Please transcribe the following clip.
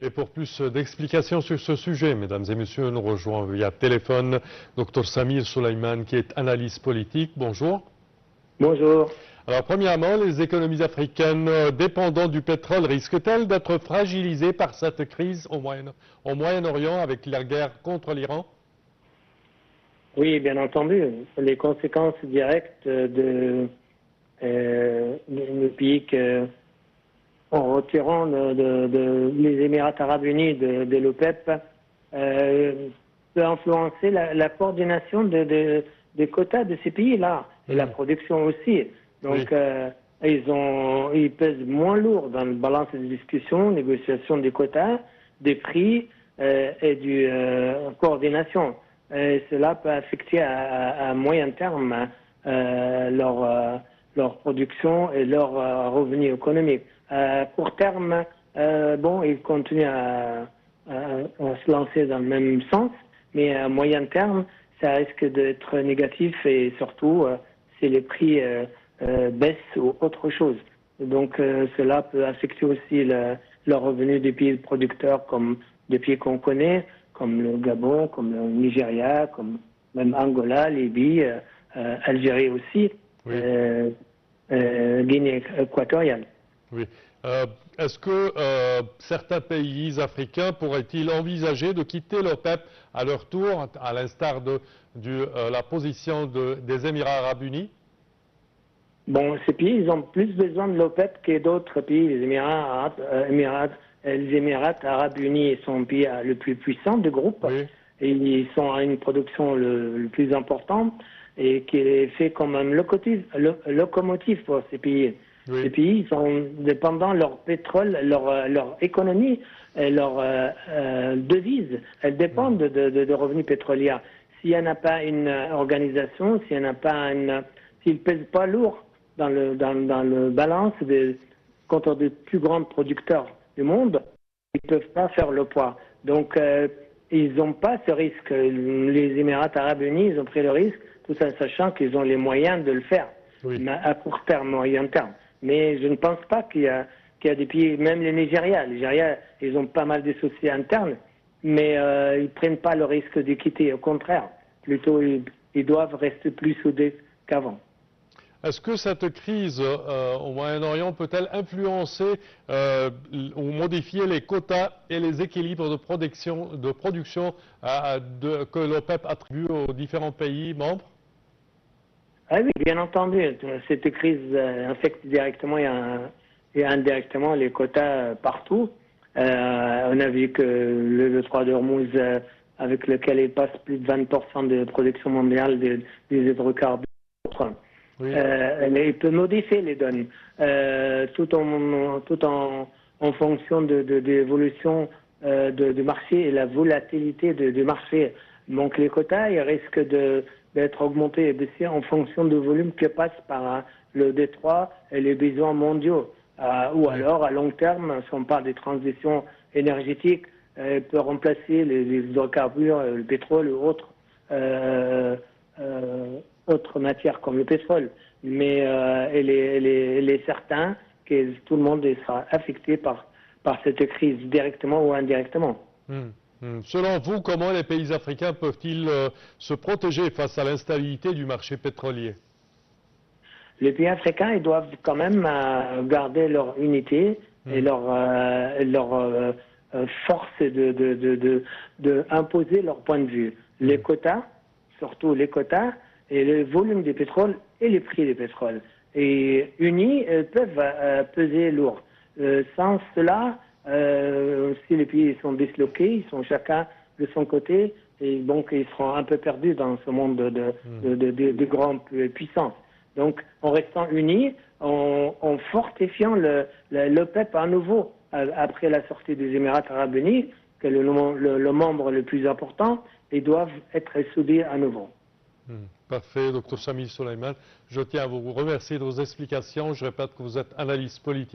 Et pour plus d'explications sur ce sujet, mesdames et messieurs, nous rejoignons via téléphone Dr Samir Soulaiman, qui est analyste politique. Bonjour. Bonjour. Alors, premièrement, les économies africaines dépendantes du pétrole risquent-elles d'être fragilisées par cette crise au Moyen-Orient avec la guerre contre l'Iran? Oui, bien entendu. Les conséquences directes de pays en retirant les Émirats arabes unis de l'OPEP peut influencer la coordination des quotas de ces pays-là et la production aussi. Donc, ils pèsent moins lourd dans le balance des discussions, négociation des quotas, des prix et du coordination. Et cela peut affecter à moyen terme leur production et leur revenus économiques. À court terme, ils continuent à se lancer dans le même sens, mais à moyen terme, ça risque d'être négatif et surtout si les prix baissent ou autre chose. Donc cela peut affecter aussi le revenu des pays producteurs comme des pays qu'on connaît, comme le Gabon, comme le Nigeria, comme même Angola, Libye, Algérie aussi, Oui. Guinée équatoriale. Oui. Est-ce que certains pays africains pourraient-ils envisager de quitter l'OPEP à leur tour, à l'instar de la position des Émirats arabes unis? Bon, ces pays, ils ont plus besoin de l'OPEP que d'autres pays. Les Émirats arabes unis sont le pays le plus puissant du groupe. Oui. Et ils sont à une production le plus importante et qui est fait comme un locomotive pour ces pays. Oui. Ces pays sont dépendants de leur pétrole, leur économie, et leur devise. Elles dépendent de revenus pétroliers. S'il n'y en a pas une organisation, s'il n'y en a pas s'ils ne pèsent pas lourd dans le balance contre les plus grands producteurs du monde, ils ne peuvent pas faire le poids. Donc, ils n'ont pas ce risque. Les Émirats arabes unis, ils ont pris le risque, tout en sachant qu'ils ont les moyens de le faire, à court terme, moyen terme. Mais je ne pense pas qu'il y a des pays, même les Nigérias. Les Nigérias, ils ont pas mal de soucis internes, mais ils ne prennent pas le risque de quitter. Au contraire, plutôt, ils doivent rester plus soudés qu'avant. Est-ce que cette crise au Moyen-Orient peut-elle influencer ou modifier les quotas et les équilibres de production que l'OPEP attribue aux différents pays membres? Ah oui, bien entendu. Cette crise affecte directement et indirectement les quotas partout. On a vu que le 3 d'Ormuz, avec lequel il passe plus de 20% de production mondiale des hydrocarbures, Oui. il peut modifier les donnes, tout en fonction de l'évolution du marché et la volatilité du marché. Donc les quotas, ils risquent d'être augmentés et baissés en fonction du volume que passe par le détroit et les besoins mondiaux. Ou alors, à long terme, si on parle des transitions énergétiques, peut remplacer les hydrocarbures, le pétrole ou autres matières comme le pétrole. Mais il est certain que tout le monde sera affecté par cette crise, directement ou indirectement. Selon vous, comment les pays africains peuvent-ils se protéger face à l'instabilité du marché pétrolier? Les pays africains, ils doivent quand même garder leur unité et leur force de imposer leur point de vue. Les quotas, surtout les quotas, et le volume du pétrole et les prix du pétrole. Et unis, peuvent peser lourd. Sans cela, si les pays sont disloqués, ils sont chacun de son côté, et donc ils seront un peu perdus dans ce monde de grandes puissances. Donc, en restant unis, en fortifiant l'OPEP à nouveau, après la sortie des Émirats arabes unis, que le membre le plus important, ils doivent être soudés à nouveau. Parfait, Dr Samir Soulaiman. Je tiens à vous remercier de vos explications. Je répète que vous êtes analyste politique.